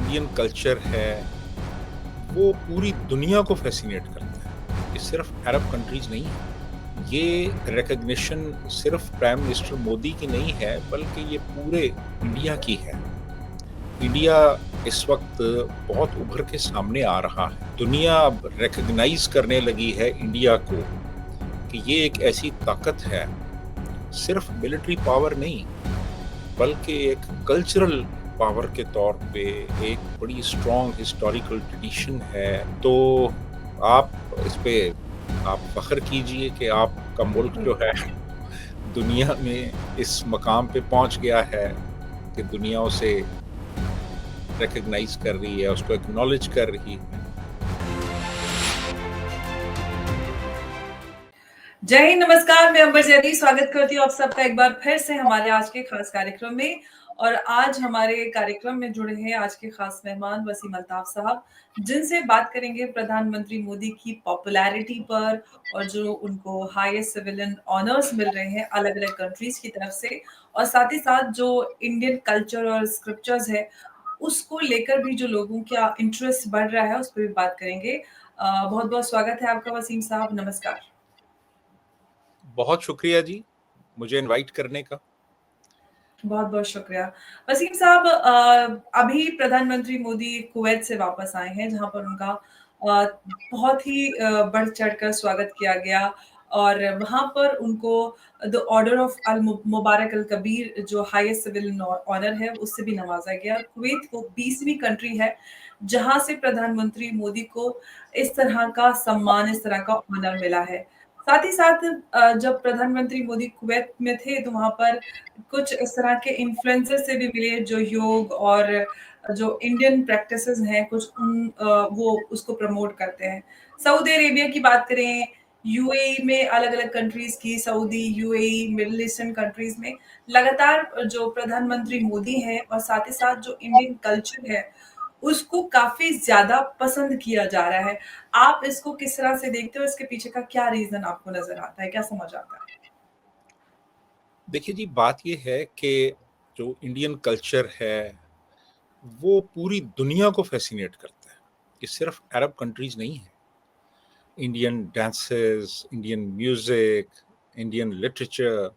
Indian culture है, वो पूरी दुनिया को फ़ैसिनेट करता है। ये सिर्फ़ अरब कंट्रीज़ नहीं है। ये रिकॉग्निशन सिर्फ़ प्राइम मिनिस्टर मोदी की नहीं है, बल्कि ये पूरे इंडिया की है। इंडिया इस वक़्त बहुत उभर के सामने आ रहा है। दुनिया अब रिकॉग्नाइज़ करने लगी है इंडिया को कि ये एक ऐसी ताकत है, सिर्फ़ मिलिट्री पावर नहीं, बल्कि एक कल्चरल पावर के तौर पे एक बड़ी स्ट्रॉन्ग हिस्टोरिकल ट्रेडिशन है। तो आप इस पे आप फ़ख्र कीजिए कि आपका मुल्क जो है दुनिया में इस मकाम पे पहुँच गया है कि दुनिया उसे रिकॉग्नाइज़ कर रही है, उसको एक्नॉलेज कर रही है। जय हिंद, नमस्कार। मैं अंबर जैदी स्वागत करती हूँ आप सबका एक बार फिर से हमारे आज के खास कार्यक्रम में। और आज हमारे कार्यक्रम में जुड़े हैं आज के खास मेहमान वसीम अल्ताफ साहब, जिनसे बात करेंगे प्रधानमंत्री मोदी की पॉपुलैरिटी पर और जो उनको हाईएस्ट सिविलियन ऑनर्स मिल रहे हैं अलग अलग कंट्रीज की तरफ से, और साथ ही साथ जो इंडियन कल्चर और स्क्रिप्चर्स है उसको लेकर भी जो लोगों का इंटरेस्ट बढ़ रहा है उस पर भी बात करेंगे। बहुत बहुत स्वागत है आपका वसीम साहब, नमस्कार। बहुत शुक्रिया जी, मुझे इनवाइट करने का। बहुत-बहुत शुक्रिया। वसीम साहब, अभी प्रधानमंत्री मोदी कुवैत से वापस आए हैं, जहाँ पर उनका बहुत ही बढ़-चढ़ कर स्वागत किया गया और वहाँ पर उनको द ऑर्डर ऑफ अल मुबारक अल कबीर, जो हाईएस्ट सिविल ऑनर है, उससे भी नवाज़ा गया। कुवैत वो 20वीं कंट्री है, जहाँ से प्रधानमंत्री मोदी को इस तरह का सम्मान, इस तरह का ऑनर मिला है। साथ ही साथ जब प्रधानमंत्री मोदी कुवैत में थे, तो वहाँ पर कुछ इस तरह के इन्फ्लुएंसर से भी मिले जो योग और जो इंडियन प्रैक्टिसेस हैं कुछ वो उसको प्रमोट करते हैं। सऊदी अरेबिया की बात करें, यूएई में अलग-अलग कंट्रीज की, Saudi, UAE, middle eastern countries में लगातार जो प्रधानमंत्री मोदी हैं और साथ ही साथ जो इंडियन कल्चर है, उसको काफ़ी ज़्यादा पसंद किया जा रहा है। आप इसको किस तरह से देखते हो? इसके पीछे का क्या रीज़न आपको नज़र आता है? क्या समझ आता है? देखिए जी, बात ये है कि जो इंडियन कल्चर है, वो पूरी दुनिया को फ़ैसिनेट करता है। ये सिर्फ़ अरब कंट्रीज़ नहीं है। Indian dances, Indian music, Indian literature,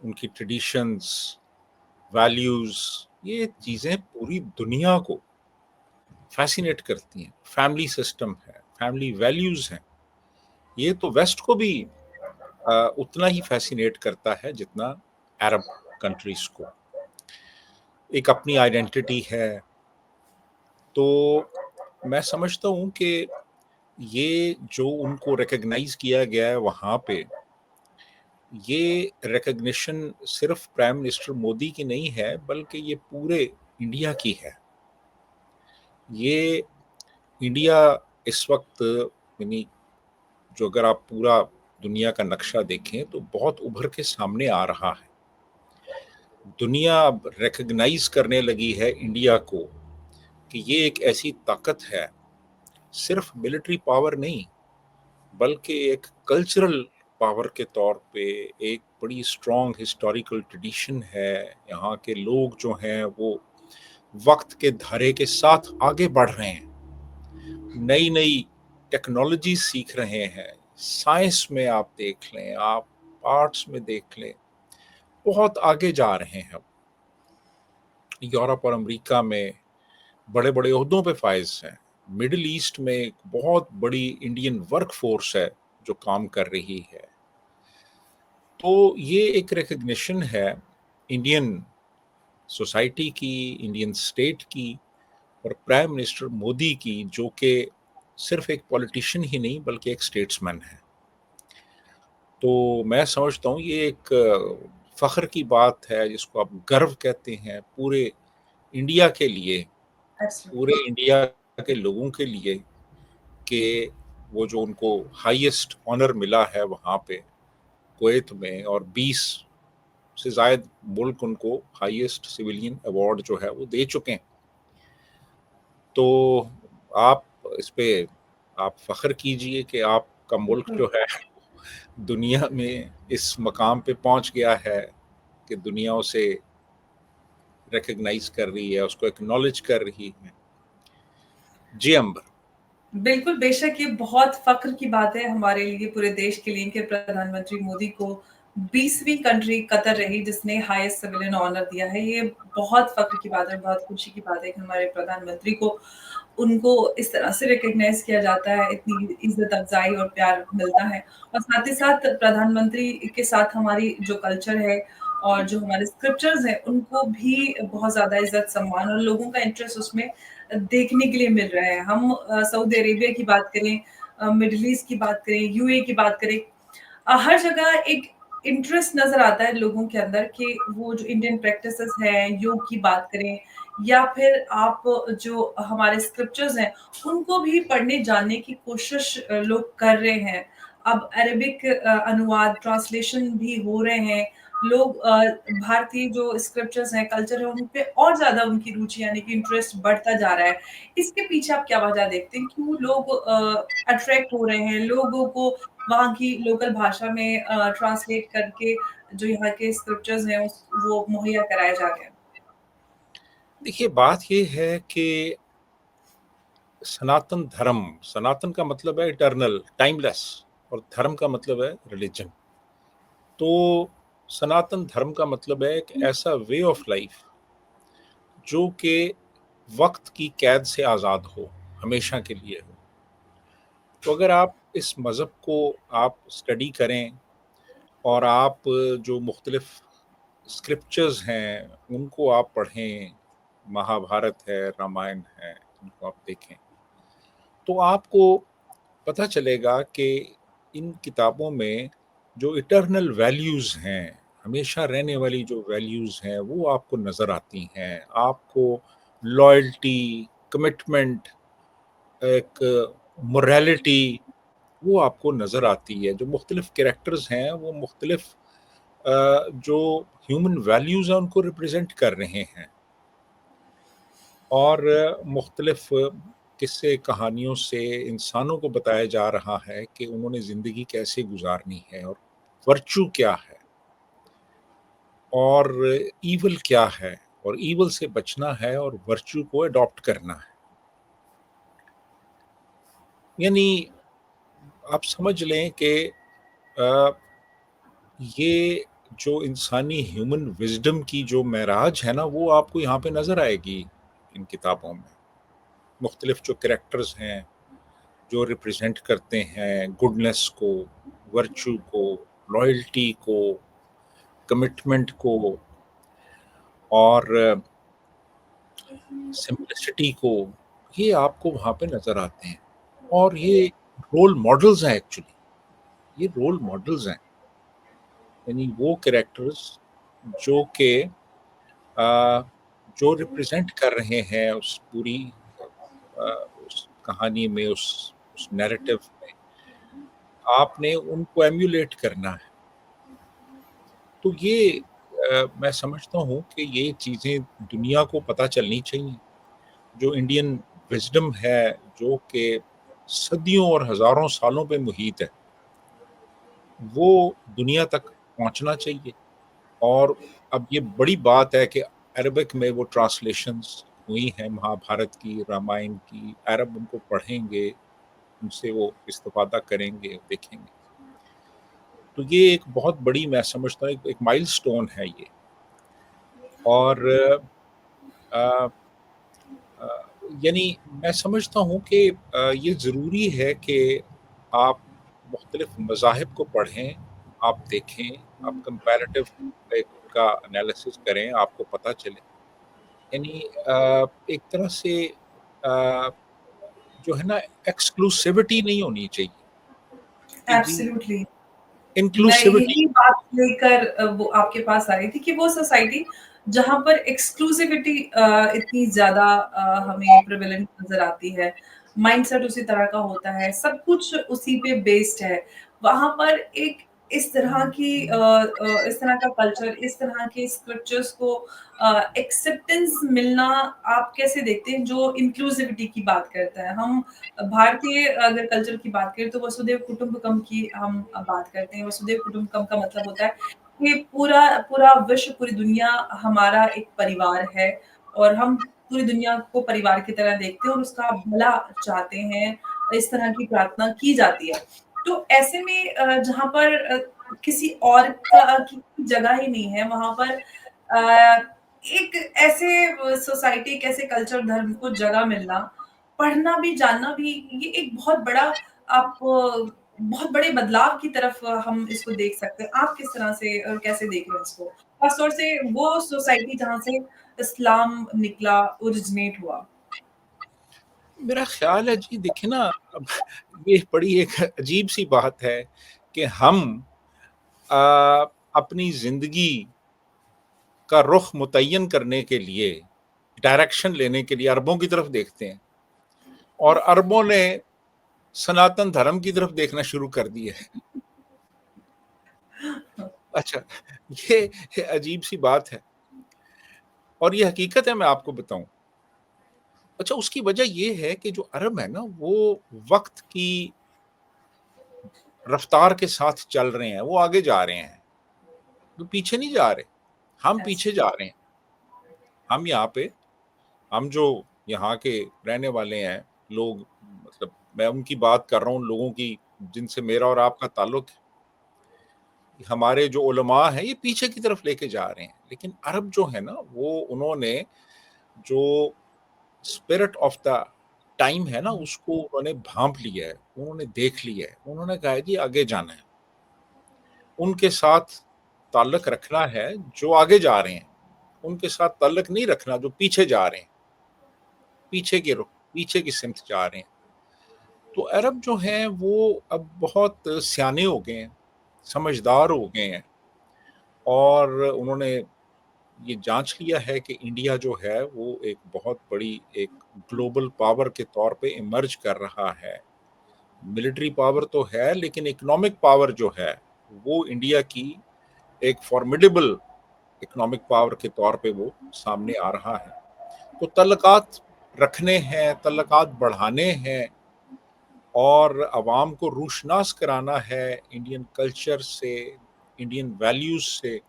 उनकी ट्रेडिशंस, वैल्यूज़, ये चीज़ें पूरी दुनिया को फ़ैसिनेट करती हैं। फैमिली सिस्टम है, फैमिली वैल्यूज़ हैं। ये तो वेस्ट को भी उतना ही फ़ैसिनेट करता है जितना अरब कंट्रीज़ को। एक अपनी आइडेंटिटी है, तो मैं समझता हूँ कि ये जो उनको रिकॉग्नाइज़ किया गया है वहाँ पे, ये रिकॉग्निशन सिर्फ़ प्राइम मिनिस्टर मोदी की नहीं है, बल्कि ये पूरे इंडिया की है। ये इंडिया इस वक़्त यानी जो अगर आप पूरा दुनिया का नक्शा देखें, तो बहुत उभर के सामने आ रहा है। दुनिया अब रिकॉग्नाइज़ करने लगी है इंडिया को कि ये एक ऐसी ताकत है, सिर्फ़ मिलिट्री पावर नहीं, बल्कि एक कल्चरल पावर के तौर पे एक बड़ी स्ट्रॉन्ग हिस्टोरिकल ट्रेडिशन है। यहाँ के लोग जो हैं वो वक्त के धारे के साथ आगे बढ़ रहे हैं, नई नई टेक्नोलॉजी सीख रहे हैं। साइंस में आप देख लें, आप आर्ट्स में देख लें, बहुत आगे जा रहे हैं। अब यूरोप और अमेरिका में बड़े बड़े ओहदों पे फाइज हैं। मिडिल ईस्ट में एक बहुत बड़ी इंडियन वर्क फोर्स है जो काम कर रही है। तो ये एक रिकग्निशन है इंडियन सोसाइटी की, इंडियन स्टेट की और प्राइम मिनिस्टर मोदी की, जो कि सिर्फ एक पॉलिटिशियन ही नहीं बल्कि एक स्टेट्समैन है। तो मैं समझता हूँ ये एक फ़ख्र की बात है, जिसको आप गर्व कहते हैं, पूरे इंडिया के लिए, पूरे एब्सोल्युटली। इंडिया के लोगों के लिए, कि वो जो उनको हाईएस्ट ऑनर मिला है वहाँ पे कुवैत में, और 20 से ज़ायद मुल्क उनको हाईएस्ट सिविलियन अवार्ड जो है वो दे चुके हैं। तो आप इस पे आप फ़ख्र कीजिए कि आपका मुल्क बिल्कुल। जो है दुनिया में इस मकाम पे पहुँच गया है कि दुनिया उसे रिकॉग्नाइज़ कर रही है, उसको एक्नॉलेज कर रही है। जी, अंबर। बिल्कुल, बेशक ये बहुत फ़ख्र की बात है हमारे लिए, पूरे देश के लिए कि प्रधानमंत्री मोदी को 20वीं कंट्री कतर रही जिसने हाईएस्ट सिविलियन ऑनर दिया है। ये बहुत फ़ख्र की बात है, बहुत खुशी की बात है कि हमारे प्रधानमंत्री को उनको इस तरह से रिकॉग्नाइज़ किया जाता है, इतनी इज़्ज़त अफ़ज़ाई और प्यार मिलता है। और साथ ही साथ प्रधानमंत्री के साथ हमारी जो कल्चर है और जो हमारे स्क्रिप्चर्स हैं, उनको भी बहुत ज़्यादा इज़्ज़त-सम्मान और लोगों का इंटरेस्ट उसमें देखने के लिए मिल रहा है। हम सऊदी अरेबिया की बात करें, मिडल ईस्ट की बात करें, यूएई की बात करें, हर जगह एक इंटरेस्ट नज़र आता है लोगों के अंदर कि वो जो इंडियन प्रैक्टिसेस हैं, योग की बात करें या फिर आप जो हमारे स्क्रिप्चर्स हैं, उनको भी पढ़ने जानने की कोशिश लोग कर रहे हैं। अब अरेबिक अनुवाद, ट्रांसलेशन भी हो रहे हैं। लोग भारतीय जो स्क्रिप्चर्स हैं, कल्चर है, उन पे और ज़्यादा उनकी रुचि यानी कि इंटरेस्ट बढ़ता जा रहा है। इसके पीछे आप क्या वजह देखते हैं? क्यों लोग अट्रैक्ट हो रहे हैं? लोगों को वहाँ की लोकल भाषा में ट्रांसलेट करके जो यहाँ के स्क्रिप्चर्स हैं उस वो मुहैया कराए जा रहे हैं। देखिए, बात ये है कि सनातन धर्म, सनातन का मतलब है इटर्नल, टाइमलेस, और धर्म का मतलब है रिलिजन। तो सनातन धर्म का मतलब है एक ऐसा वे ऑफ लाइफ जो कि वक्त की कैद से आज़ाद हो, हमेशा के लिए हो। तो अगर आप इस मज़हब को आप स्टडी करें और आप जो मुख्तलिफ स्क्रिप्चर्स हैं उनको आप पढ़ें, महाभारत है, रामायण है, इनको आप देखें, तो आपको पता चलेगा कि इन किताबों में जो इटर्नल वैल्यूज़ हैं, हमेशा रहने वाली जो वैल्यूज़ हैं, वो आपको नज़र आती हैं। आपको लॉयल्टी, कमिटमेंट, एक मोरालिटी, वो आपको नज़र आती है। जो मुख्तलिफ कैरेक्टर्स हैं, वो मुख्तलिफ जो ह्यूमन वैल्यूज़ हैं, उनको रिप्रेज़ेंट कर रहे हैं। और मुख्तलिफ किस्से कहानियों से इंसानों को बताया जा रहा है कि उन्होंने ज़िंदगी कैसे गुज़ारनी है और वर्च्यू क्या है और ईविल क्या है, और ईविल से बचना है और वर्च्यू को अडॉप्ट करना है। यानी आप समझ लें कि अ, ये जो इंसानी ह्यूमन विज़डम की जो महराज है ना, वो आपको यहाँ पे नज़र आएगी इन किताबों में। मुख्तलिफ जो कैरेक्टर्स हैं, जो रिप्रेजेंट करते हैं गुडनेस को, वर्च्यू को, लॉयल्टी को, कमिटमेंट को और सिंप्लिसिटी को, ये आपको वहाँ पे नज़र आते हैं। और ये रोल मॉडल्स हैं एक्चुअली, ये रोल मॉडल्स हैं। यानी वो कैरेक्टर्स जो कि अ, जो रिप्रेजेंट कर रहे हैं उस पूरी उस कहानी में, उस नैरेटिव में, आपने उनको एम्यूलेट करना है। तो ये मैं समझता हूँ कि ये चीज़ें दुनिया को पता चलनी चाहिए। जो इंडियन विज़डम है, जो कि सदियों और हज़ारों सालों पे मुहित है, वो दुनिया तक पहुँचना चाहिए। और अब ये बड़ी बात है कि अरबिक में वो ट्रांसलेशंस हुई हैं महाभारत की, रामायण की, अरब उनको पढ़ेंगे, उनसे वो इस्तिफ़ादा करेंगे, देखेंगे। तो ये एक बहुत बड़ी, मैं समझता हूँ, एक माइलस्टोन है ये। और अ अ, यानी मैं समझता हूँ कि ये ज़रूरी है कि आप मुख्तलिफ मज़ाहिब को पढ़ें, आप देखें, आप कंपैरेटिव एक उनका एनालिसिस करें, आपको पता चले। यानी एक तरह से जो है ना, एक्सक्लूसिविटी नहीं होनी चाहिए कि जी, एब्सोल्युटली। मैं इंक्लूसिविटी। यही बात लेकर वो आपके पास आ रही थी कि वो सोसाइटी जहाँ पर एक्सक्लूसिविटी इतनी ज़्यादा हमें प्रेवलेंट नज़र आती है, माइंडसेट उसी तरह का होता है, सब कुछ उसी पे बेस्ड है। वहाँ पर एक इस तरह का कल्चर, इस तरह के स्क्रिप्चर्स को एक्सेप्टेंस मिलना आप कैसे देखते हैं जो इंक्लूसिविटी की बात करता है? हम भारतीय अगर कल्चर की बात करें तो वसुधैव कुटुंबकम की हम बात करते हैं। वसुधैव कुटुंबकम का मतलब होता है कि पूरा पूरा विश्व, पूरी दुनिया हमारा एक परिवार है और हम पूरी दुनिया को परिवार की तरह देखते हैं और उसका भला चाहते हैं, इस तरह की प्रार्थना की जाती है। तो ऐसे में जहाँ पर किसी और का की जगह ही नहीं है, वहाँ पर एक ऐसे सोसाइटी, एक ऐसे कल्चर, धर्म को जगह मिलना, पढ़ना भी, जानना भी, ये एक बहुत बड़ा आप बहुत बड़े बदलाव की तरफ हम इसको देख सकते हैं। आप किस तरह से कैसे देख रहे हैं इसको? खास तौर से वो सोसाइटी जहाँ से इस्लाम निकला, ओरिजिनेट हुआ। मेरा ख़्याल है जी, देखिए ना, अब ये बड़ी एक अजीब-सी बात है कि हम अपनी ज़िंदगी का रुख मुतय्यन करने के लिए, डायरेक्शन लेने के लिए अरबों की तरफ देखते हैं और अरबों ने सनातन धर्म की तरफ देखना शुरू कर दिया है। अच्छा, ये अजीब-सी बात है और ये हकीकत है, मैं आपको बताऊँ। अच्छा, उसकी वजह ये है कि जो अरब है ना, वो वक़्त की रफ़्तार के साथ चल रहे हैं, वो आगे जा रहे हैं, वो पीछे नहीं जा रहे। हम ऐसे पीछे जा रहे हैं। हम यहाँ पे हम जो यहाँ के रहने वाले हैं लोग, मतलब मैं उनकी बात कर रहा हूँ, लोगों की जिनसे मेरा और आपका ताल्लुक है। हमारे जो उलमा हैं, ये पीछे की तरफ लेके जा रहे हैं। लेकिन अरब जो है ना, वो उन्होंने जो स्पिरिट ऑफ द टाइम है ना, उसको उन्होंने भांप लिया है, उन्होंने देख लिया है। उन्होंने कहा है जी आगे जाना है। उनके साथ ताल्लुक रखना है जो आगे जा रहे हैं, उनके साथ ताल्लुक नहीं रखना जो पीछे जा रहे हैं, पीछे के रुख, पीछे की सिमत जा रहे हैं। तो अरब जो हैं वो अब बहुत सयाने हो गए हैं, समझदार हो गए हैं और उन्होंने ये जाँच लिया है कि इंडिया जो है वो एक बहुत बड़ी एक ग्लोबल पावर के तौर पे इमर्ज कर रहा है। मिलिट्री पावर तो है, लेकिन इकोनॉमिक पावर जो है, वो इंडिया की एक फ़ॉर्मिडेबल इकोनॉमिक पावर के तौर पे वो सामने आ रहा है। तो तल्लुकात रखने हैं, तल्लुकात बढ़ाने हैं और अवाम को रूशनास कराना है इंडियन कल्चर से, इंडियन वैल्यूज़ से।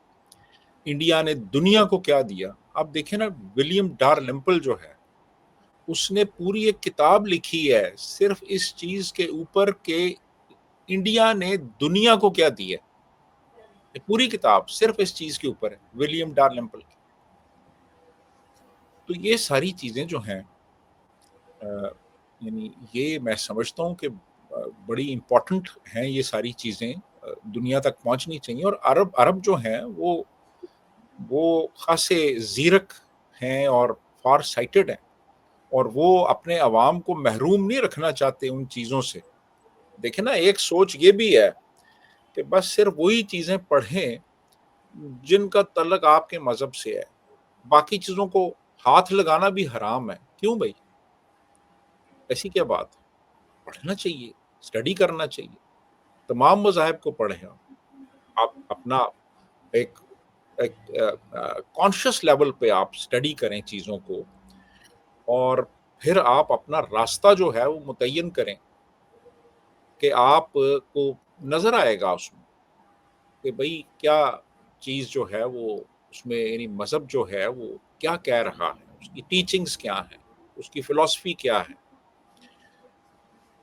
इंडिया ने दुनिया को क्या दिया? आप देखिए ना, विलियम डालरम्पल जो है, उसने पूरी एक किताब लिखी है सिर्फ़ इस चीज़ के ऊपर कि इंडिया ने दुनिया को क्या दिया। ये पूरी किताब सिर्फ़ इस चीज़ के ऊपर है, विलियम डालरम्पल की। तो ये सारी चीज़ें जो हैं, यानी ये मैं समझता हूँ कि बड़ी इम्पोर्टेंट हैं ये सारी चीज़ें, दुनिया तक पहुँचनी चाहिए और अरब अरब जो हैं वो ख़ासे ज़ीरक हैं और फ़ार साइटेड हैं और वो अपने अवाम को महरूम नहीं रखना चाहते उन चीज़ों से। देखिए ना, एक सोच ये भी है कि बस सिर्फ़ वही चीज़ें पढ़ें जिनका तल्लक आपके मज़हब से है। बाकी चीज़ों को हाथ लगाना भी हराम है। क्यों भई? ऐसी क्या बात है? पढ़ना चाहिए, स्टडी करना चाहिए। तमाम मज़ाहिब को पढ़ें आप। आप अपना एक एक कॉन्शियस लेवल पे आप स्टडी करें चीज़ों को और फिर आप अपना रास्ता जो है वो मुतय्यन करें कि आप को नज़र आएगा उसमें कि भई क्या चीज़ जो है वो उसमें, यानी मज़हब जो है वो क्या कह रहा है, उसकी टीचिंग्स क्या हैं, उसकी फ़िलॉसफ़ी क्या है।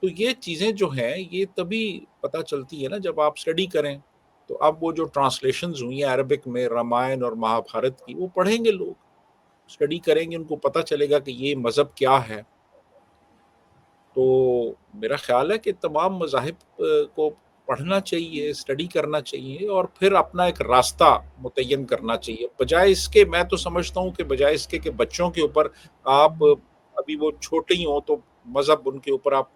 तो ये चीज़ें जो हैं ये तभी पता चलती है ना जब आप स्टडी करें। तो अब वो जो ट्रांसलेशंस हुई हैं अरबिक में रामायण और महाभारत की, वो पढ़ेंगे लोग, स्टडी करेंगे, उनको पता चलेगा कि ये मज़हब क्या है। तो मेरा ख़्याल है कि तमाम मज़ाहिब को पढ़ना चाहिए, स्टडी करना चाहिए और फिर अपना एक रास्ता मुतय्यन करना चाहिए। बजाए इसके, मैं तो समझता हूँ कि बजाए इसके कि बच्चों के ऊपर आप अभी वो छोटे ही हों तो मज़हब उनके ऊपर आप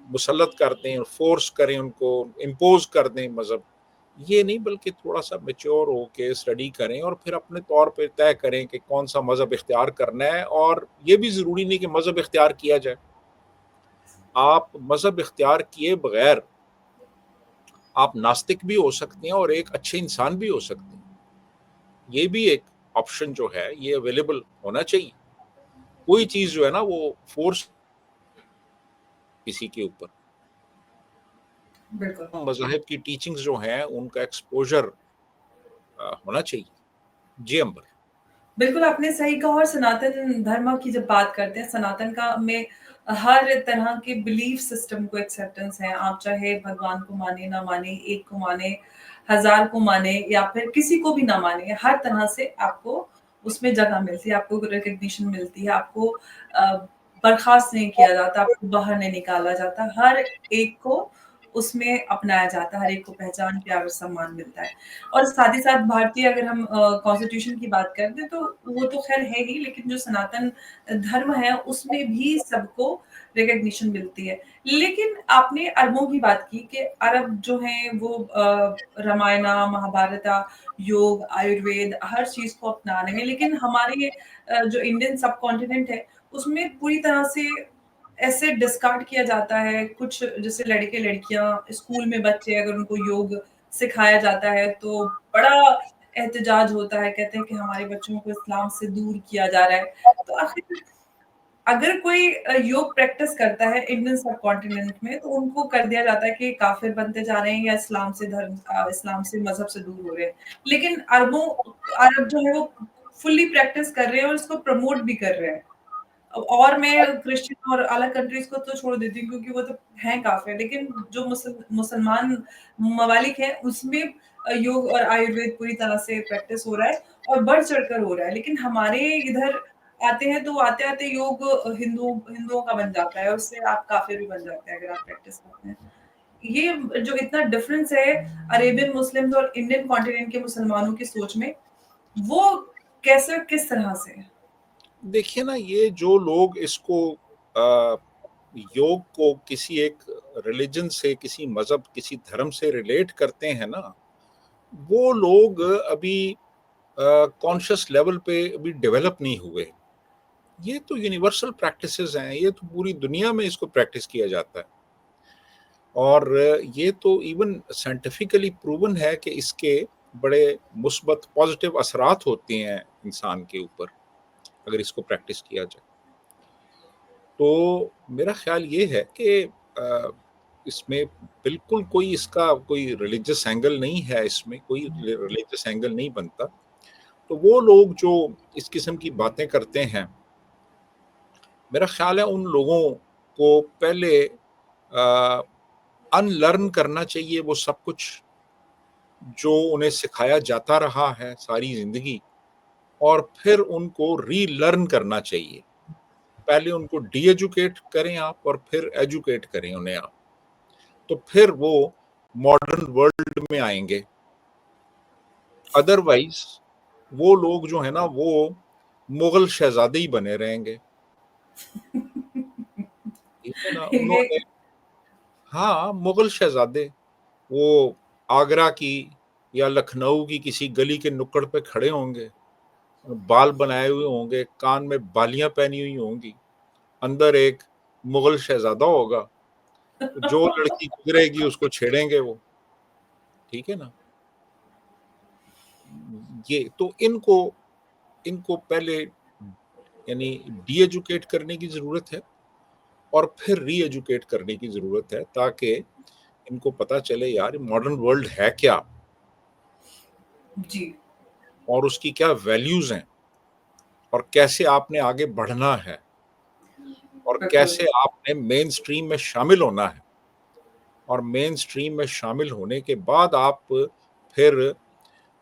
मुसल्लत कर दें, फ़ोर्स करें उनको, इम्पोज़ कर दें मज़हब, ये नहीं, बल्कि थोड़ा-सा मैच्योर होके स्टडी करें और फिर अपने तौर पे तय करें कि कौन-सा मज़हब इख्तियार करना है। और ये भी ज़रूरी नहीं कि मज़हब इख्तियार किया जाए। आप मज़हब इख्तियार किए बगैर आप नास्तिक भी हो सकते हैं और एक अच्छे इंसान भी हो सकते हैं। ये भी एक ऑप्शन जो है ये अवेलेबल होना चाहिए। कोई चीज़ जो है ना वो फ़ोर्स किसी के ऊपर। बिल्कुल। मज़ाहिब की टीचिंग्स जो हैं उनका एक्सपोज़र होना चाहिए। जी, अंबर। बिल्कुल, आपने सही कहा और सनातन धर्म की जब बात करते हैं, सनातन का में हर तरह के बिलीफ सिस्टम को एक्सेप्टेंस है। आप चाहे भगवान को माने, ना माने, एक को माने, 1000 को माने या फिर किसी को भी ना माने, हर तरह से आपको उसमें जगह मिलती है, आपको रिकॉग्निशन मिलती है, आपको बर्खास्त नहीं किया जाता, आपको बाहर नहीं निकाला जाता। हर एक को उसमें अपनाया जाता है, हर एक को पहचान, प्यार और सम्मान मिलता है। और साथ ही साथ भारतीय अगर हम कॉन्स्टिट्यूशन की बात करते हैं तो वो तो ख़ैर है ही, लेकिन जो सनातन धर्म है उसमें भी सबको रिकॉग्निशन मिलती है। लेकिन आपने अरबों की बात की कि अरब जो हैं वो रामायणा, महाभारता, योग, आयुर्वेद हर चीज़ को अपना रहे हैं। लेकिन हमारे जो इंडियन सबकॉन्टिनेंट है उसमें पूरी तरह से ऐसे डिस्कार्ड किया जाता है। कुछ जैसे लड़के-लड़कियाँ स्कूल में बच्चे अगर उनको योग सिखाया जाता है तो बड़ा एहतजाज होता है, कहते हैं कि हमारे बच्चों को इस्लाम से दूर किया जा रहा है। तो आखिर अगर कोई योग प्रैक्टिस करता है इंडियन सबकॉन्टिनेंट में तो उनको कर दिया जाता है कि काफ़िर बनते जा रहे हैं या इस्लाम से मज़हब से दूर हो रहे हैं। लेकिन अरब जो है वो फुल्ली प्रैक्टिस कर रहे हैं और इसको प्रमोट भी कर रहे हैं। और मैं क्रिश्चियन और अलग कंट्रीज़ को तो छोड़ देती हूँ क्योंकि वो तो हैं काफ़िर, लेकिन जो मुसलमान ममालिक हैं उसमें योग और आयुर्वेद पूरी तरह से प्रैक्टिस हो रहा है और बढ़-चढ़ कर हो रहा है। लेकिन हमारे इधर आते हैं तो आते-आते योग हिंदुओं का बन जाता है, उससे आप काफ़िर भी बन जाते हैं अगर आप प्रैक्टिस करते हैं। ये जो इतना डिफरेंस है अरेबियन मुस्लिम्स और इंडियन कॉन्टिनेंट के मुसलमानों की सोच में, वो कैसे किस तरह से है? देखिए ना, ये जो लोग इसको योग को किसी एक रिलीजन से, किसी मज़हब, किसी धर्म से रिलेट करते हैं ना, वो लोग अभी कॉन्शियस लेवल पे अभी डेवलप नहीं हुए। ये तो यूनिवर्सल प्रैक्टिसेस हैं, ये तो पूरी दुनिया में इसको प्रैक्टिस किया जाता है। और ये तो इवन साइंटिफिकली प्रूवन है कि इसके बड़े मुस्बत पॉजिटिव असरात होते हैं इंसान के ऊपर, अगर इसको प्रैक्टिस किया जाए। तो मेरा ख़्याल ये है कि इसमें बिल्कुल कोई इसका कोई रिलीजियस एंगल नहीं है, इसमें कोई रिलीजियस एंगल नहीं बनता। तो वो लोग जो इस किस्म की बातें करते हैं, मेरा ख़्याल है उन लोगों को पहले अनलर्न करना चाहिए वो सब कुछ जो उन्हें सिखाया जाता रहा है सारी ज़िंदगी, और फिर उनको रीलर्न करना चाहिए। पहले उनको डी एजुकेट करें आप और फिर एजुकेट करें उन्हें आप, तो फिर वो मॉडर्न वर्ल्ड में आएंगे। अदरवाइज वो लोग जो है ना, वो मुगल शहजादे ही बने रहेंगे। ठीक है ना, ये उन्होंने, हाँ, मुगल शहजादे, वो आगरा की या लखनऊ की किसी गली के नुक्कड़ पे खड़े होंगे, बाल बनाए हुए होंगे, कान में बालियां पहनी हुई होंगी, अंदर एक मुगल शहजादा होगा, जो लड़की गुजरेगी उसको छेड़ेंगे वो। ठीक है ना। ये तो इनको इनको पहले यानी डी एजुकेट करने की जरूरत है और फिर री एजुकेट करने की जरूरत है, ताकि इनको पता चले यार मॉडर्न वर्ल्ड है क्या जी, और उसकी क्या वैल्यूज हैं और कैसे आपने आगे बढ़ना है और बिल्कुल। कैसे आपने मेन स्ट्रीम में शामिल होना है। और मेन स्ट्रीम में शामिल होने के बाद फिर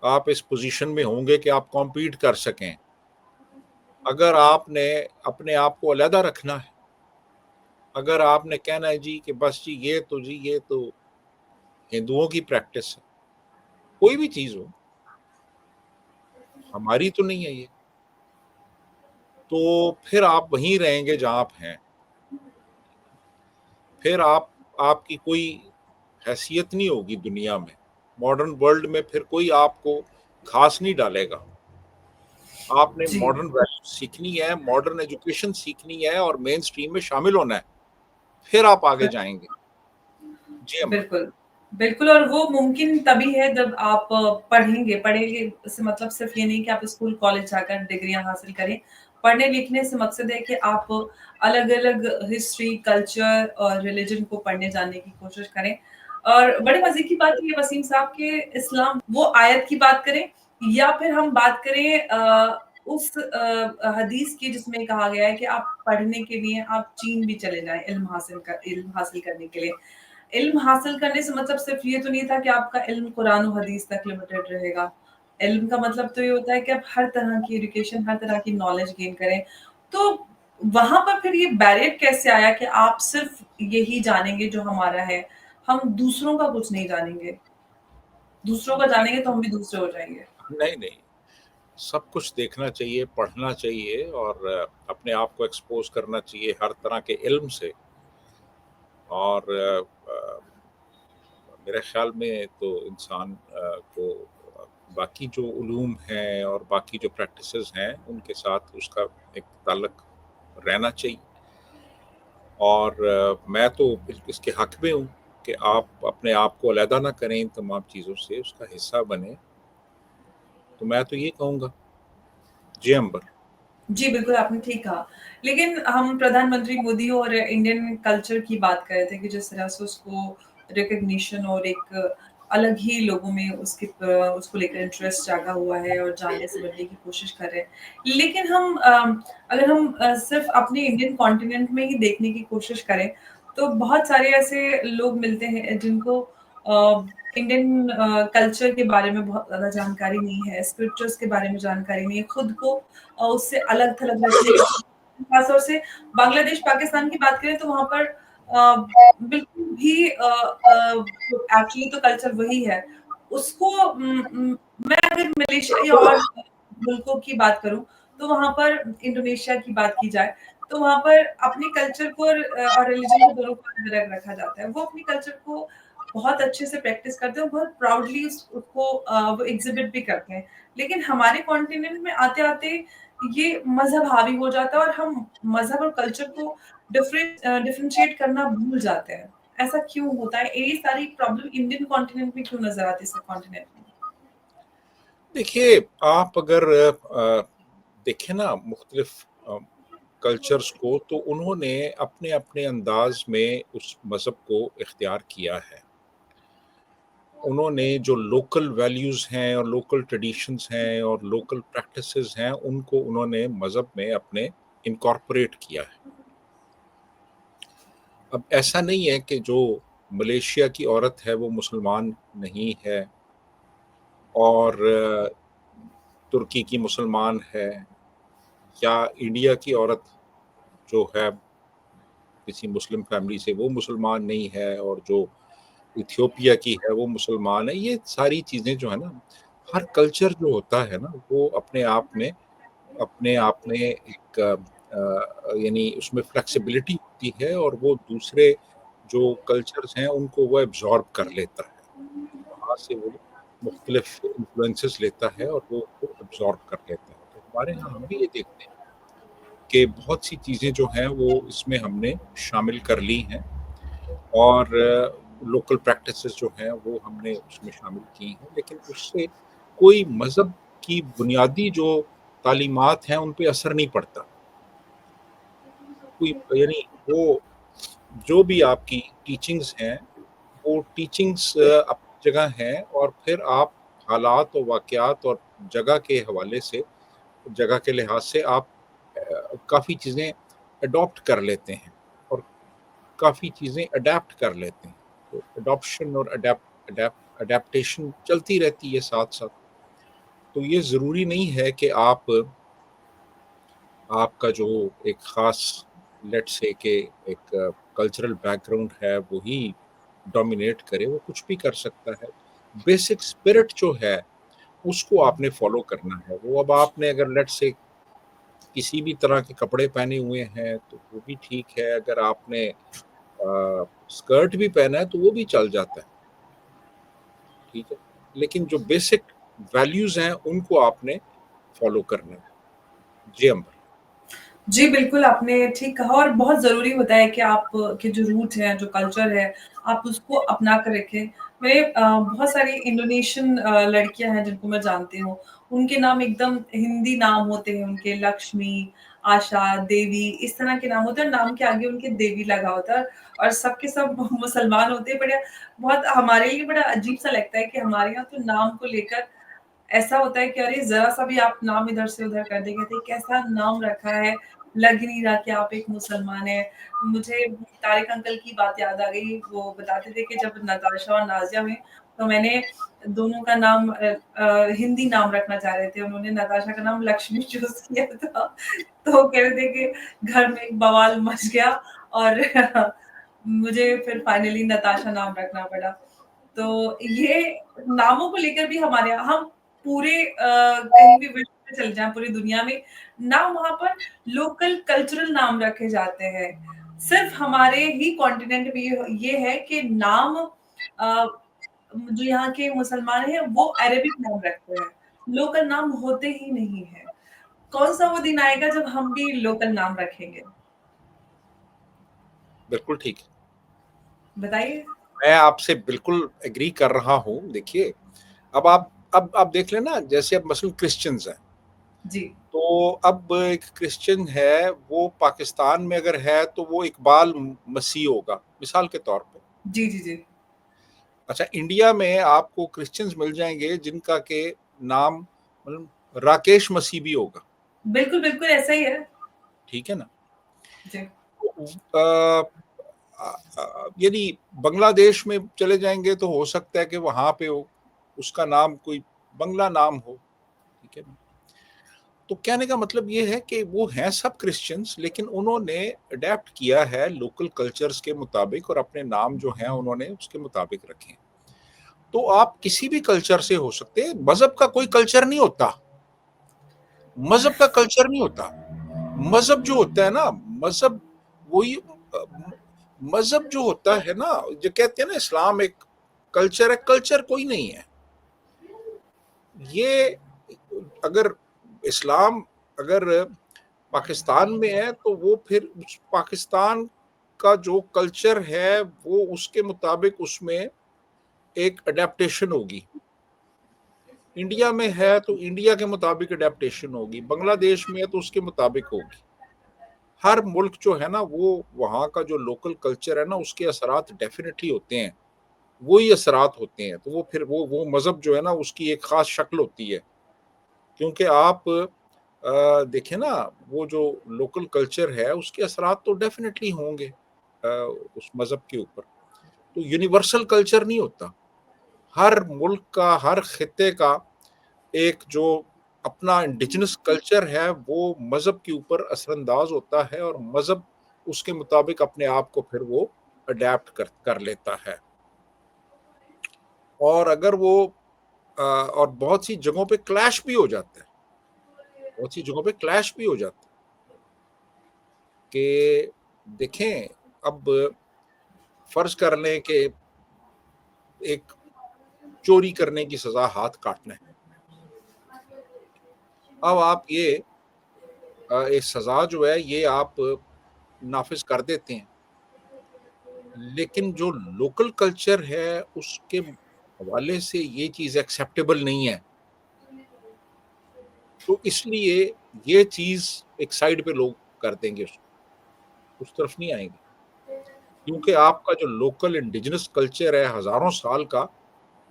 आप इस पोजीशन में होंगे कि आप कॉम्पीट कर सकें। अगर आपने अपने आप को अलहदा रखना है, अगर आपने कहना है जी कि बस जी ये तो हिंदुओं की प्रैक्टिस है, कोई भी चीज हो, हमारी तो नहीं है ये, तो फिर आप वहीं रहेंगे जहां आप हैं। फिर आपकी कोई हैसियत नहीं होगी दुनिया में। मॉडर्न वर्ल्ड में फिर कोई आपको घास नहीं डालेगा। आपने जी, मॉडर्न वैल्यू सीखनी है, मॉडर्न एजुकेशन सीखनी है और मेन स्ट्रीम में शामिल होना है, फिर आप आगे जाएंगे। जी अमर। बिल्कुल। बिल्कुल और वो मुमकिन तभी है जब आप पढ़ेंगे से मतलब सिर्फ़ ये नहीं कि आप स्कूल, कॉलेज जाकर डिग्रियाँ हासिल करें। पढ़ने-लिखने से मकसद है कि आप अलग-अलग हिस्ट्री, कल्चर और रिलिजन को पढ़ने जानने की कोशिश करें। और बड़े मज़े की बात ये है वसीम साहब कि इस्लाम वो आयत की बात करें या फिर हम बात करें उस हदीस की जिसमें कहा गया है कि आप पढ़ने के लिए आप चीन भी चले जाएँ इल्म हासिल करने के लिए। इल्म हासिल करने से मतलब सिर्फ़ ये तो नहीं था कि आपका इल्म कुरान और हदीस तक लिमिटेड रहेगा। इल्म का मतलब तो ये होता है कि आप हर तरह की एजुकेशन, हर तरह की नॉलेज गेन करें। तो वहाँ पर फिर ये बैरियर कैसे आया कि आप सिर्फ़ यही जानेंगे जो हमारा है, हम दूसरों का कुछ नहीं जानेंगे। दूसरों का जानेंगे तो हम भी दूसरे हो जाएँगे। नहीं, नहीं, सब कुछ देखना चाहिए, पढ़ना चाहिए और अपने आप को एक्सपोज़ करना चाहिए हर तरह के इल्म से और मेरे ख़्याल में तो इंसान को बाकी जो उलूम हैं और बाकी जो प्रैक्टिसेस हैं, उनके साथ उसका एक ताल्लुक रहना चाहिए और मैं तो इसके हक़ में हूँ कि आप अपने आप को अलहदा ना करें इन तमाम चीज़ों से, उसका हिस्सा बनें। तो मैं तो ये कहूँगा। जी, अंबर। जी, बिल्कुल आपने ठीक कहा। लेकिन हम प्रधानमंत्री मोदी और इंडियन कल्चर की बात कर रहे थे कि जिस तरह से उसको रिकॉग्निशन और एक अलग ही लोगों में उसको लेकर इंटरेस्ट जागा हुआ है और जानने समझने की कोशिश कर रहे हैं। लेकिन अगर हम सिर्फ़ अपने इंडियन कॉन्टिनेंट में ही देखने की कोशिश करें, तो बहुत सारे ऐसे लोग मिलते हैं जिनको इंडियन कल्चर के बारे में बहुत ज़्यादा जानकारी नहीं है, स्क्रिप्चर्स के बारे में जानकारी नहीं है, खुद को उससे अलग-थलग रखने की खास तौर से बांग्लादेश, पाकिस्तान की बात करें तो वहाँ पर बिल्कुल भी एक्चुअली तो कल्चर वही है। उसको मैं अगर मलेशिया या और मुल्कों की बात करूँ, तो वहाँ पर इंडोनेशिया की बात की जाए, तो वहाँ पर अपने कल्चर को और रिलिजन को दोनों को अलग-अलग रखा जाता है। वो अपने कल्चर को बहुत अच्छे से प्रैक्टिस करते हैं और बहुत प्राउडली उसको वो एग्ज़िबिट भी करते हैं। लेकिन हमारे कॉन्टिनेंट में आते-आते ये मज़हब हावी हो जाता है और हम मज़हब और कल्चर को डिफरेंशिएट करना भूल जाते हैं। ऐसा क्यों होता है? ये सारी प्रॉब्लम इंडियन कॉन्टिनेंट में क्यों नज़र आती है सब कॉन्टिनेंट में? देखिए, आप अगर देखें ना मुख्तलिफ कल्चर्स को तो उन्होंने अपने-अपने अंदाज़ में उस मज़हब को इख्तियार किया है। उन्होंने जो लोकल वैल्यूज़ हैं और लोकल ट्रेडिशंस हैं और लोकल प्रैक्टिसेस हैं, उनको उन्होंने मज़हब में अपने इनकॉर्पोरेट किया है। अब ऐसा नहीं है कि जो मलेशिया की औरत है वो मुसलमान नहीं है और तुर्की की मुसलमान है या इंडिया की औरत जो है किसी मुस्लिम फैमिली से वो मुसलमान नहीं है और जो इथियोपिया की है वो मुसलमान है। ये सारी चीज़ें जो है ना, हर कल्चर जो होता है ना वो अपने आप में एक यानी उसमें फ्लेक्सिबिलिटी होती है और वो दूसरे जो कल्चर्स हैं उनको वो एब्ज़ॉर्ब कर लेता है। वहाँ से वो मुख्तलिफ इन्फ्लुएंसेस लेता है और वो उसको एब्ज़ॉर्ब कर लेता है। तो हमारे यहाँ हम भी ये देखते हैं कि बहुत सी चीज़ें जो हैं वो इसमें हमने शामिल कर ली हैं और लोकल प्रैक्टिसेस जो हैं वो हमने उसमें शामिल की हैं, लेकिन उससे कोई मज़हब की बुनियादी जो तालीमात हैं उन पे असर नहीं पड़ता। कोई यानी वो जो भी आपकी टीचिंग्स हैं, वो टीचिंग्स अपनी जगह हैं और फिर आप हालात और वाक़यात और जगह के हवाले से, जगह के लिहाज से आप काफ़ी चीज़ें एडॉप्ट कर लेते हैं और काफ़ी चीज़ें अडैप्ट कर लेते हैं। तो एडॉप्शन और अडैप्टेशन चलती रहती है साथ-साथ। तो ये ज़रूरी नहीं है कि आपका जो एक ख़ास लेट्स से कि एक कल्चरल बैकग्राउंड है वो ही डोमिनेट करे, वो कुछ भी कर सकता है। बेसिक स्पिरिट जो है, उसको आपने फ़ॉलो करना है। वो अब आपने अगर लेट्स से किसी भी तरह के कपड़े पहने हुए हैं, तो वो भी ठीक है। अगर आपने स्कर्ट भी पहना है, तो वो भी चल जाता है, ठीक है। लेकिन जो बेसिक वैल्यूज़ हैं, उनको आपने फ़ॉलो करना है। जी, अंबर। जी, बिल्कुल, आपने ठीक कहा और बहुत ज़रूरी होता है कि आप के जो रूट हैं, जो कल्चर है, आप उसको अपना कर रखें। मेरे बहुत सारी इंडोनेशियन लड़कियाँ हैं जिनको मैं जानती हूँ, उनके नाम एकदम हिंदी नाम होते हैं उनके लक्ष्मी, आशा, देवी इस तरह के नाम होते हैं और नाम के आगे उनके देवी लगा होता है और सब के सब मुसलमान होते हैं। बड़ा बहुत हमारे लिए बड़ा अजीब-सा लगता है कि हमारे यहाँ तो नाम को लेकर ऐसा होता है कि अरे ज़रा-सा भी आप नाम इधर से उधर कर देंगे, तो कैसा नाम रखा है, लग ही नहीं रहा कि आप एक मुसलमान हैं। मुझे तारिक अंकल की बात याद आ गई, वो बताते थे कि जब नताशा और नाज़िया हुईं, तो मैंने दोनों का नाम हिंदी नाम रखना चाह रहे थे, उन्होंने नताशा का नाम लक्ष्मी चूज़ किया था। तो कह रहे थे कि घर में एक बवाल मच गया और मुझे फिर फाइनली नताशा नाम रखना पड़ा। तो ये नामों को लेकर भी हमारे यहाँ हम पूरे कहीं भी विश्व में चले जाएँ, पूरी दुनिया में नाम वहाँ पर लोकल कल्चरल नाम रखे जाते हैं। सिर्फ़ हमारे ही कॉन्टिनेंट में ये है कि नाम जो यहाँ के मुसलमान हैं, वो अरेबिक नाम रखते हैं। लोकल नाम होते ही नहीं हैं। कौन-सा वो दिन आएगा जब हम भी लोकल नाम रखेंगे? बिल्कुल ठीक है। बताइए? मैं आपसे बिल्कुल एग्री कर रहा हूँ। देखिए, अब आप देख लें ना, जैसे अब मसलन क्रिश्चियंस हैं, जी। तो अब एक क्रिश्चियन है, वो पाकिस्तान में अगर है, तो वो इकबाल मसीह होगा, मिसाल के तौर पे। जी, जी, जी। अच्छा, इंडिया में आपको क्रिश्चियंस मिल जाएँगे जिनका के नाम मतलब राकेश मसीह भी होगा, बिल्कुल, बिल्कुल ऐसा ही है। ठीक है ना? जी। अ यदि बांग्लादेश में चले जाएँगे तो हो सकता है कि वहाँ पे हो, उसका नाम कोई बंगला नाम हो, ठीक है ना? तो कहने का मतलब ये है कि वो हैं सब क्रिश्चियंस, लेकिन उन्होंने अडैप्ट किया है लोकल कल्चर्स के मुताबिक और अपने नाम जो हैं उन्होंने उसके मुताबिक रखे हैं। तो आप किसी भी कल्चर से हो सकते हैं, मज़हब का कोई कल्चर नहीं होता, मज़हब का कल्चर नहीं होता। मज़हब जो होता है ना, मज़हब वही मज़हब जो होता है ना, जो कहते हैं ना इस्लाम एक कल्चर है, कल्चर कोई नहीं है। ये अगर इस्लाम अगर पाकिस्तान में है तो वो फिर उस पाकिस्तान का जो कल्चर है वो उसके मुताबिक उसमें एक अडेप्टेशन होगी। इंडिया में है तो इंडिया के मुताबिक अडेप्टेशन होगी, बांग्लादेश में है तो उसके मुताबिक होगी। हर मुल्क जो है ना, वो वहाँ का जो लोकल कल्चर है ना, उसके असरात डेफिनेटली होते हैं, वही असरात होते हैं। तो वो फिर वो मज़हब जो है ना, उसकी एक ख़ास शक्ल होती है। क्योंकि आप देखें ना, वो जो लोकल कल्चर है उसके असरात तो डेफिनेटली होंगे उस मज़हब के ऊपर। तो यूनिवर्सल कल्चर नहीं होता। हर मुल्क का, हर खित्ते का एक जो अपना इंडिजिनस कल्चर है वो मज़हब के ऊपर असरअंदाज होता है और मज़हब उसके मुताबिक अपने आप को फिर वो अडैप्ट कर लेता है। और अगर वो और बहुत सी जगहों पे क्लैश भी हो जाता है, बहुत सी जगहों पे क्लैश भी हो जाता है कि देखें, अब फर्ज कर लें कि एक चोरी करने की सजा हाथ काटना है। अब आप ये एक सजा जो है ये आप नाफिज कर देते हैं, लेकिन जो लोकल कल्चर है उसके हवाले से ये चीज़ एक्सेप्टेबल नहीं है। तो इसलिए ये चीज़ एक साइड पे लोग कर देंगे उसको, उस तरफ नहीं आएँगे। क्योंकि आपका जो लोकल इंडिजिनस कल्चर है हज़ारों साल का,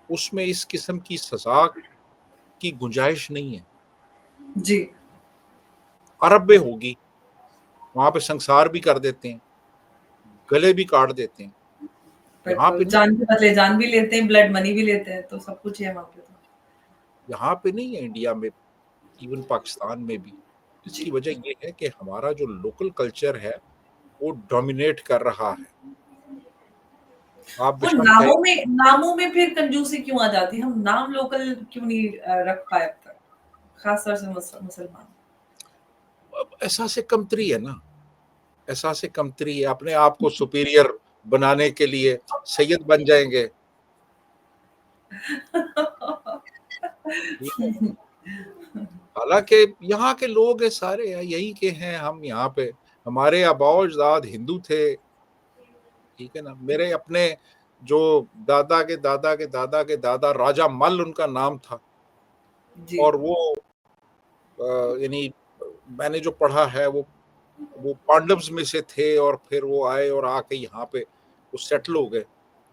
उसमें इस किस्म की सज़ा की गुंजाइश नहीं है। जी। अरब में होगी, वहाँ पे संसार भी कर देते हैं, गले भी काट देते हैं। यहाँ बिल्कुल, पे नहीं, जान के बदले जान भी लेते हैं, ब्लड मनी भी लेते हैं, तो सब कुछ ही है वहाँ पे तो। यहाँ पे नहीं है इंडिया में, इवन पाकिस्तान में भी। इसकी जी। वजह ये है कि हमारा जो लोकल कल्चर है, वो डोमिनेट कर रहा है। आप वो बेशक चाहे नामों में फिर कंजूसी क्यों आ जाती है? हम नाम लोकल क्यों नहीं रख पाए अब तक? खास तौर से मुसलमान। अब एहसास कमतरी है ना, एहसास कमतरी है, अपने आप को सुपीरियर बनाने के लिए सैयद बन जाएँगे, ठीक है। हालाँकि यहाँ के लोग ये सारे यहीं के हैं, हम यहाँ पे हमारे आबाओ-अजदाद हिंदू थे, ठीक है ना? मेरे अपने जो दादा के दादा के दादा के दादा राजा मल उनका नाम था जी। और वो यानी मैंने जो पढ़ा है वो पांडव्स में से थे और फिर वो आए और आके यहाँ पे वो सेटल हो गए।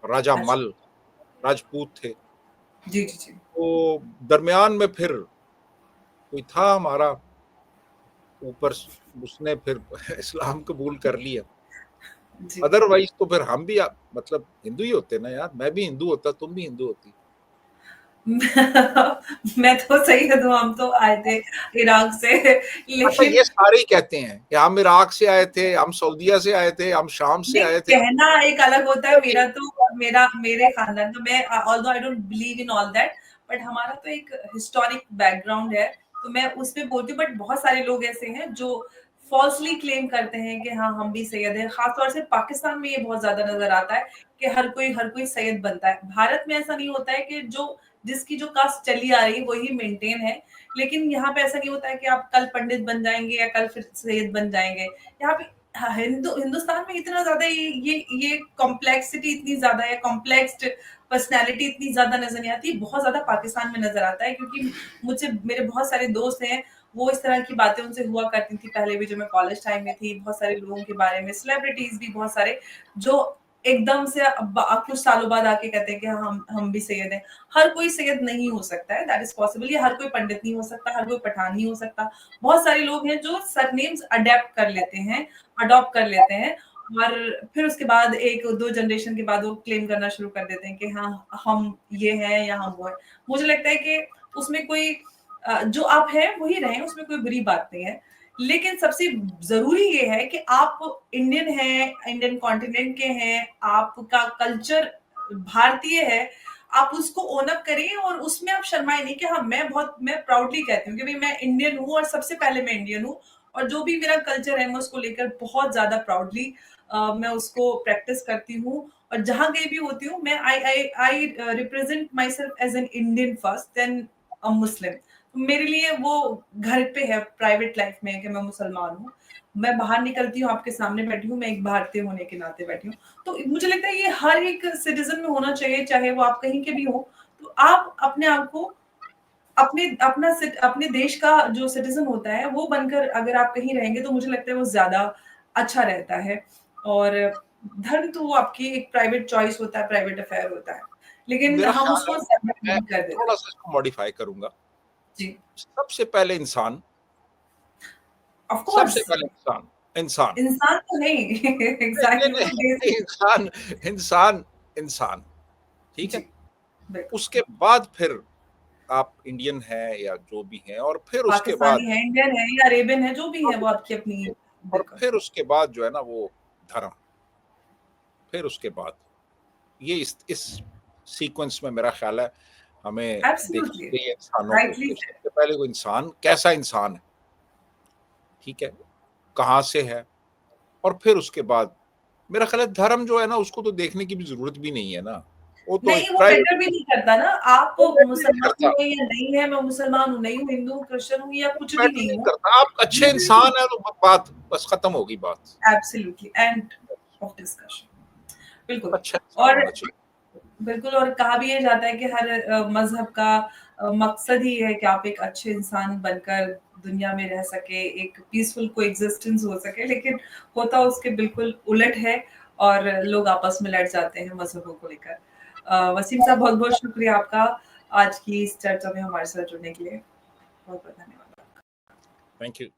राजा अच्छा। मल राजपूत थे। जी, जी, जी। तो दरमियान में फिर कोई था हमारा ऊपर, उसने फिर इस्लाम कबूल कर लिया। जी। अदरवाइज तो फिर हम भी मतलब हिंदू ही होते ना यार, मैं भी हिंदू होता, तुम भी हिंदू होती। मैं तो सैयद हूँ, हम तो आए थे इराक से, अच्छा, लेकिन ये सारे ही कहते हैं कि हम इराक से आए थे, हम सऊदीया से आए थे, हम शाम से नहीं, आए थे। कहना एक अलग होता है। मेरे खानदान का, मैं although I don't believe in all that, but हमारा तो एक हिस्टोरिक बैकग्राउंड है, तो मैं उसमें बोलती हूँ। बट बहुत सारे लोग ऐसे हैं जो फॉल्सली क्लेम करते हैं कि हाँ, हम भी सैयद हैं। खासतौर से पाकिस्तान में ये बहुत ज्यादा नजर आता है कि हर कोई सैयद बनता है। भारत में ऐसा नहीं होता है कि जो जिसकी जो कास्ट चली आ रही है वही मेंटेन है। लेकिन यहाँ पे ऐसा नहीं होता है कि आप कल पंडित बन जाएंगे या कल फिर सैयद बन जाएंगे। यहाँ पे हाँ, हिंदुस्तान में इतना ज्यादा ये कॉम्प्लेक्सिटी इतनी ज्यादा है, कॉम्प्लेक्स्ड पर्सनैलिटी इतनी ज्यादा नजर नहीं आती, बहुत ज्यादा पाकिस्तान में नजर आता है। क्योंकि मुझे मेरे बहुत सारे दोस्त हैं, वो इस तरह की बातें उनसे हुआ करती थी पहले भी, जब मैं कॉलेज टाइम में थी। बहुत सारे लोगों के बारे में, सेलिब्रिटीज भी बहुत सारे, जो एकदम से कुछ सालों बाद आके कहते हैं कि हम भी सैयद हैं। हर कोई सैयद नहीं हो सकता है, दैट इज पॉसिबल। ये हर कोई पंडित नहीं हो सकता, हर कोई पठान नहीं हो सकता। बहुत सारे लोग हैं जो सरनेम्स अडेप्ट कर लेते हैं, अडॉप्ट कर लेते हैं, और फिर उसके बाद 1-2 जनरेशन के बाद वो क्लेम करना शुरू कर देते हैं कि हाँ, हम ये हैं या हम वो हैं। मुझे लगता है कि उसमें कोई जो आप हैं वही रहें, उसमें कोई बुरी बात नहीं है। लेकिन सबसे ज़रूरी ये है कि आप इंडियन हैं, इंडियन कॉन्टिनेंट के हैं, आपका कल्चर भारतीय है, आप उसको ओन अप करें और उसमें आप शर्माएँ नहीं कि हाँ, मैं प्राउडली कहती हूँ कि भई मैं इंडियन हूँ और सबसे पहले मैं इंडियन हूँ। और जो भी मेरा कल्चर है मैं उसको लेकर बहुत ज़्यादा प्राउडली मैं उसको प्रैक्टिस करती हूँ। और जहाँ कहीं भी होती हूँ, मैं I represent myself as an Indian first, then a Muslim. मेरे लिए वो घर पे है, प्राइवेट लाइफ में है कि मैं मुसलमान हूँ। मैं बाहर निकलती हूँ, आपके सामने बैठी हूँ, मैं एक भारतीय होने के नाते बैठी हूँ। तो मुझे लगता है ये हर एक सिटिज़न में होना चाहिए, चाहे वो आप कहीं के भी हों। तो आप अपने आप को अपने देश का जो सिटीजन होता है वो बनकर अगर आप कहीं रहेंगे, तो मुझे लगता है वो ज्यादा अच्छा रहता है। और धर्म तो वो आपकी एक प्राइवेट चॉइस होता है, प्राइवेट अफेयर होता है, लेकिन मेरा हम ख्याल है, उसको सेपरेट मैं नहीं कर देते। थोड़ा सा इसको मॉडिफाई करूंगा। जी। सबसे पहले इंसान, ऑफ सबसे कोर्स। पहले इंसान, इंसान। इंसान तो नहीं नहीं नहीं एग्जैक्टली, वो नहीं, तो बेसिक। नहीं, इंसान, इंसान, इंसान, ठीक जी, है। बिल्कुल। उसके बाद फिर आप इंडियन हैं या जो भी हैं, और फिर उसके बाद, पाकिस्तानी है, इंडियन है या अरेबियन है, जो भी है वो आपकी अपनी। और बिल्कुल। फिर उसके बाद जो है ना वो धर्म, फिर उसके बाद ये इस सीक्वेंस में मेरा ख्याल है हमें देखना एब्सोल्युटली, चाहिए इंसानों को राइटली कि सेड। सबसे पहले वो इंसान कैसा इंसान है, ठीक है, कहाँ से है, और फिर उसके बाद मेरा ख्याल है धर्म जो है ना उसको तो देखने की भी जरूरत भी नहीं है ना, वो तो नहीं, एक वो प्राइवेट, मैटर भी नहीं करता ना, आप वो मैटर नहीं मुसलमान करता, हुए या नहीं है, मैं मुसलमान हूँ, नहीं हूँ, हिंदू हूँ, क्रिश्चियन हूँ या कुछ भी मैटर नहीं नहीं हूँ। करता, आप अच्छे ये इंसान बिल्कुल है तो बात बस खत्म होगी बात। Absolutely end of discussion. बिल्कुल। अच्छा इंसान और होना चाहिए। बिल्कुल, और कहा भी ये जाता है कि हर मज़हब का मकसद ही है कि आप एक अच्छे इंसान बनकर दुनिया में रह सके, एक पीसफुल कोएग्जिस्टेंस हो सके, लेकिन होता उसके बिल्कुल उलट है, और लोग आपस में लड़ जाते हैं मज़हबों को लेकर। वसीम साहब, बहुत-बहुत शुक्रिया आपका आज की इस चर्चा में हमारे साथ जुड़ने के लिए। बहुत-बहुत धन्यवाद। Thank you.